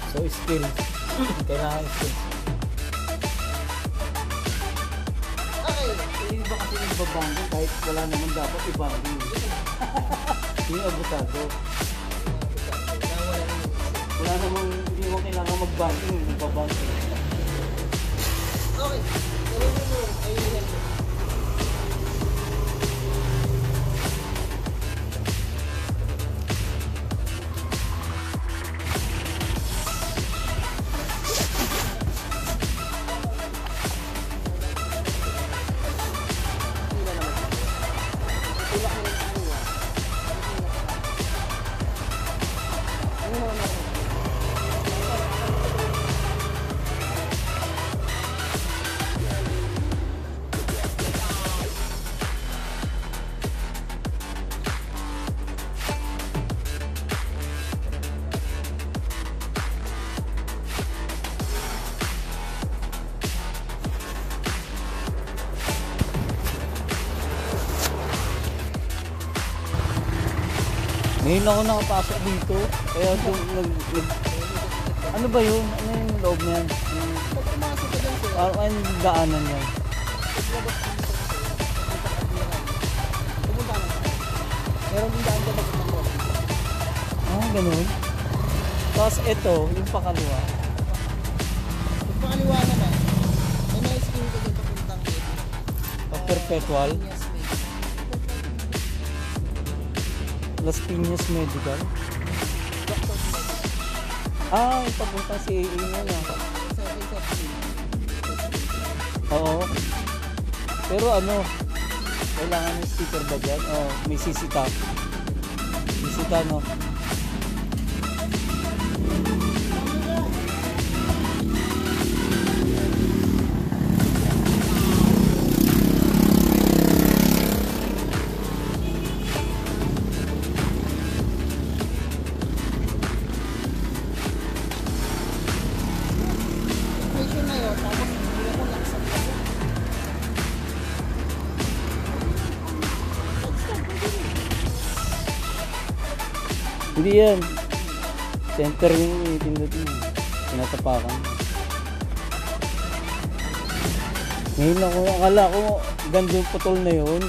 So skill. Kailangan skill. Okay. Yung iba kasi nagbabangko kahit wala naman dapat ibangko. Yung abutado. Wala namang hindi mo kailangan magbangko yung nagbabangko. Okay. Gawin mo. Ayun yan. Ngayon ako nakapasok dito. Kaya ano ba yun? Ano yung loob niyan? Pag pumasok ka dyan sir, Ano yung daanan niyan? paglabas ka dito sa pupunta na. Meron din daan ka papunta mo. Ah, ganun. Tapos ito, yung pakaliwa. Pag pakaliwa naman, may na-skill ka dyan papuntang dito. Perpetual. Yes, maybe. Las Piñas Medical. Doctor's Med. Ah, yung papunta si AA na na. Oo. Pero ano, kailangan ng sticker ba dyan? O may sisita. Sisita, no? Information na yun, tapos hindi mo lang sa vlog. Hindi yan. Center yung itindot mo. Tinatapakan. Ngayon ako, akala ko ganda yung putol na yun.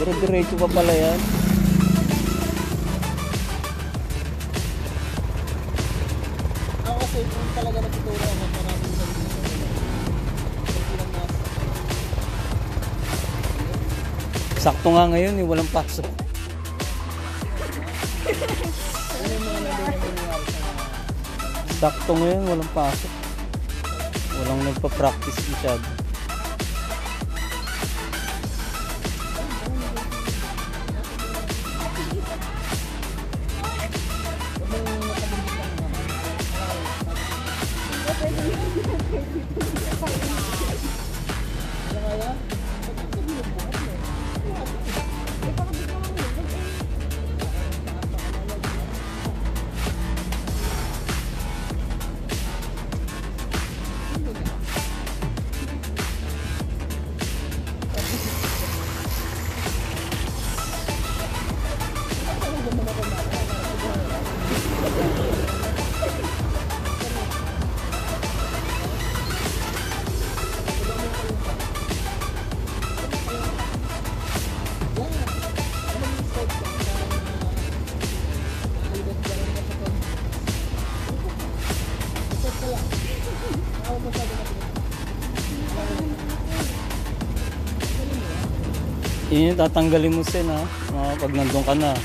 Dire-diretso pa pala yan. Ako kasi kung talaga nagtuturo ako, maraming sabi na Sakto nga ngayon eh, walang pasok. ano yung mga nangyayari sa mga Sakto ngayon, walang pasok. Walang nagpa-practice masyado. Yun yung tatanggalin mo sin ha, pag nandun ka na.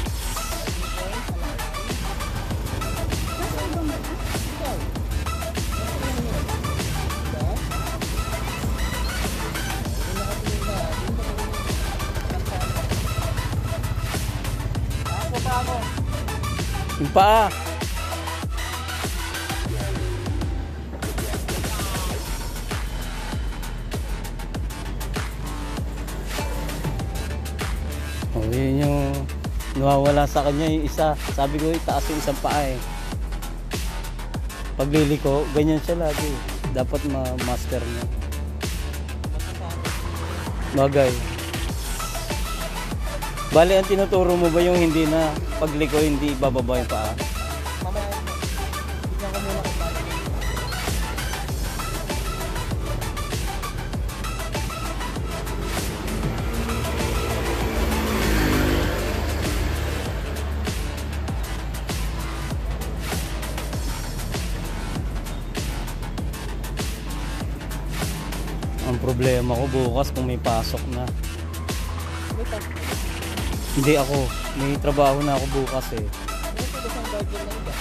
Yung paa. Oh, yun yung nawawala sa kanya yung isa. Sabi ko, itaas yung isang paa eh. Pagliliko, ganyan siya lagi. Dapat ma-master niya. Bagay. Bali, ang tinuturo mo ba yung hindi na pagliko, hindi bababa yung paa? mamaya, bigyan ko muna kung paano. Ang problema ko bukas kung may pasok na. May task. Hindi ako. May trabaho na ako bukas eh. Ano ito isang guardian na iba?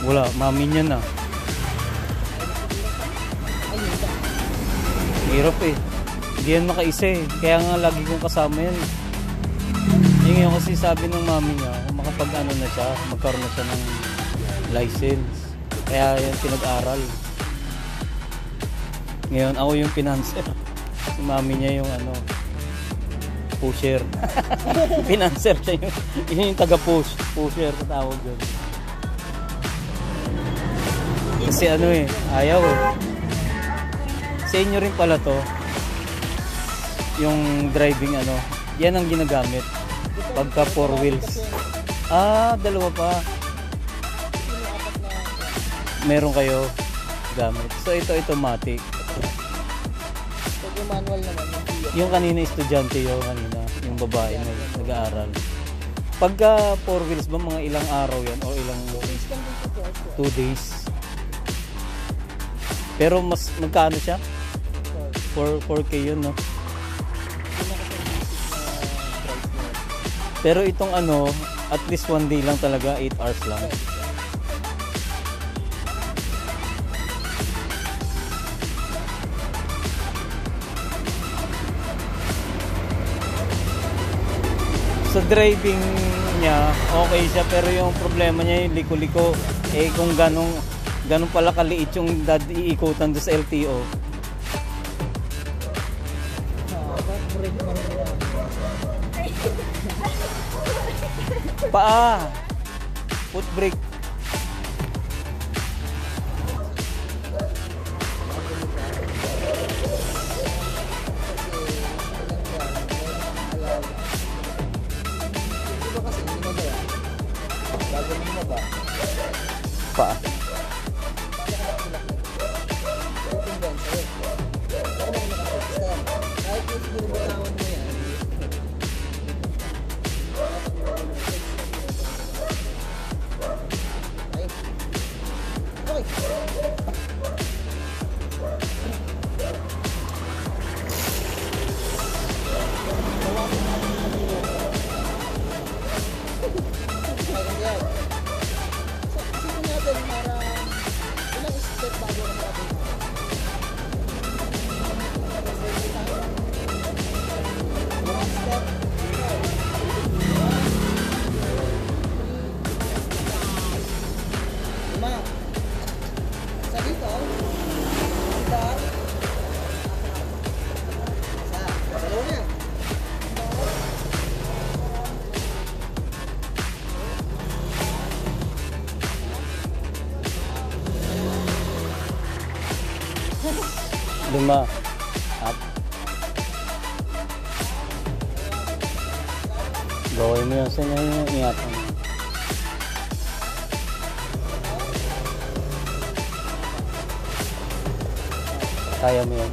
Wala, mami niya na. Ayun ba? Hirap eh. Hindi yan makaisa eh. Kaya nga lagi kong kasama yan. Yung ngayon kasi sabi ng mami niya, kung makapag-ano na siya, magkaroon na siya ng license. Kaya yan pinag-aral. Ngayon ako yung financer. Si mami niya yung ano, pusher. Financer siya yung, yun yung taga-push. Pusher, tawag doon. Kasi ano eh, ayaw eh. Sa inyo rin pala to. Yung driving ano, yan ang ginagamit. Pagka 4 wheels. Ah, dalawa pa. Meron kayo gamit. So ito automatic. Pag yung manual naman, yung tiyo. Yung kanina estudyante yung kanina, yung babae na nag-aaral. Pagka 4 wheels ba mga ilang araw yan o ilang Please lang din po 2 days? Pero mas magkano siya? 4K yun, no? Pero itong ano, at least 1 day lang talaga, 8 hours lang. Sa driving niya, okay siya, pero yung problema niya yung liko-liko. Eh kung ganong pala kaliit yung iikutan doon sa LTO. Break pa rin yan. Paa! Foot brake. Di ba kasi ginagawa? Bago mo Ay! Ay, yan. Sige natin para ilang step bago na natin. One step. Lima. Sa dito. Isa. Isa. Dalawa na. Lima. Up. Gawin mo yan. Saan yung ingatan? Kaya mo yan.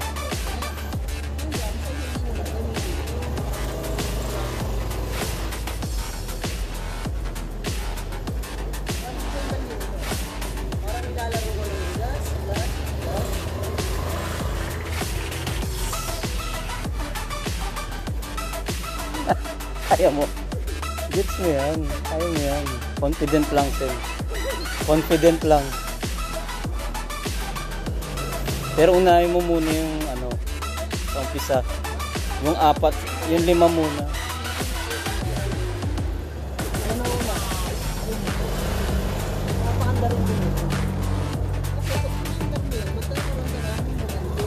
Parang nilalaro ko yung gas. Kaya mo. Gets mo yan. Kaya mo yan. Confident lang, Sen. Confident lang. Pero unahin mo muna yung ano, sa umpisa. Yung 4, yung 5 muna. Ano na una? Napakanda rin din ito. Kasi pag pusindak mo yun, magkakaroon ka namin maganda.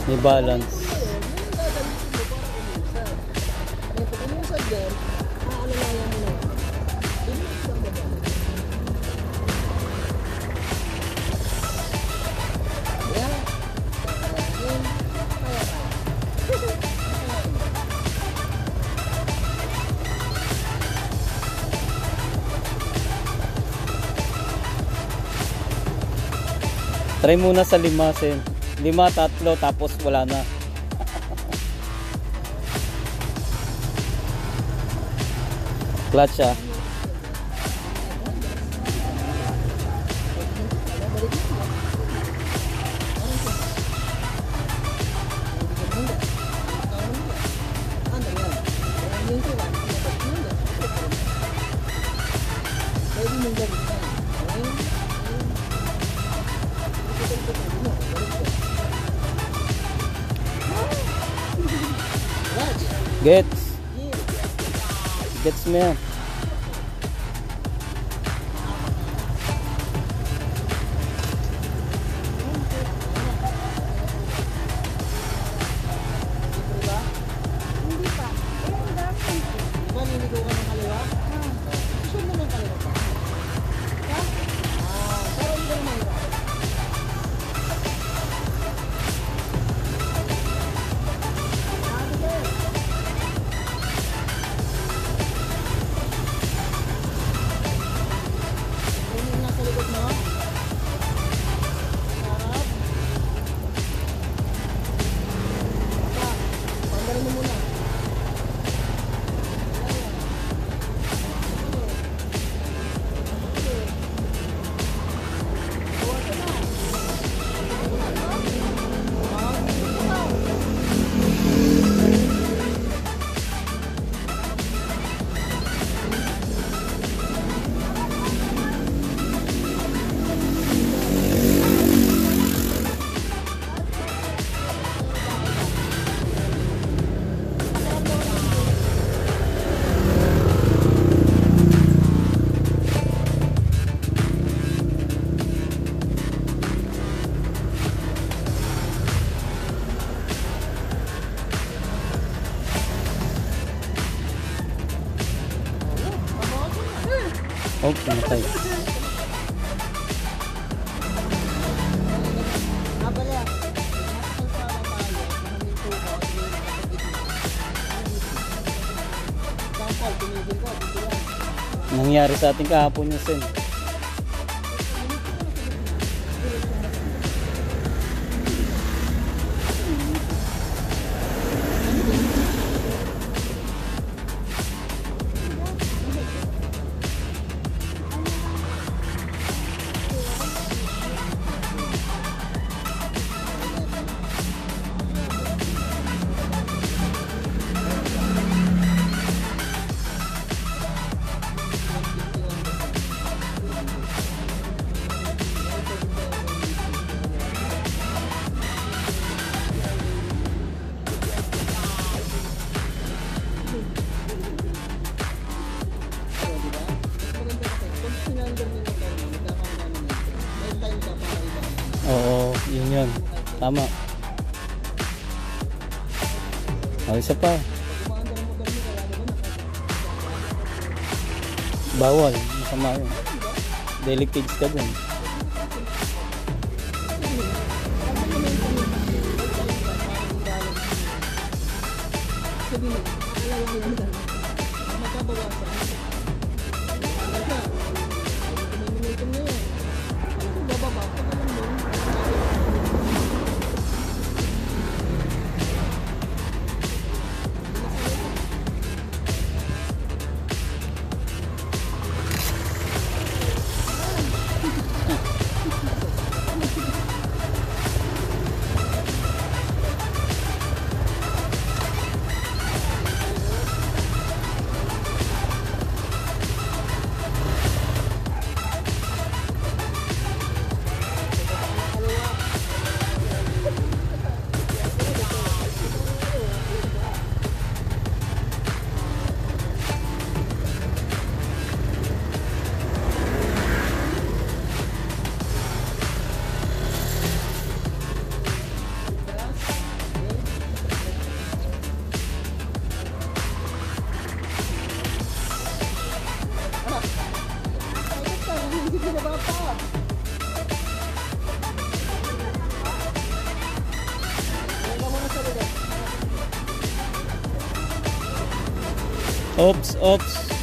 May balance. Yung gagamitin mo para umusad. Kaya pag umusad din, aalalayan mo na yun. Bilis lang mo ba? Yan. Yun. Kaya. Try muna sa 5, Sen. 5, 3, tapos wala na. Clutch ah. Ano yan? Yung tuwa, pwede mong gawin yan. Gets. Gets mo yan. Hindi pa. Eh, ang dami. Diba niligaw ka ng kaliwa? Susunod mo ng kaliwa pa. Pero hindi ka naman hirap. Kung yung nasa likod mo, harap. Pandarin mo muna. Oh, pumatay. Nabala. Nakasal pa tayo. Huminto ko. Example, tumigil ko. Dito yan. Nangyari sa ating kahapon yung Sen. Yun. Tama. O, isa pa. Bawal. Masama yun. Delicate ka dun. Sabi mo, akala lang lang. Magkabawasan. Basta, may minuto na yan. Kung bababa, pag alam mo, Oops, oops.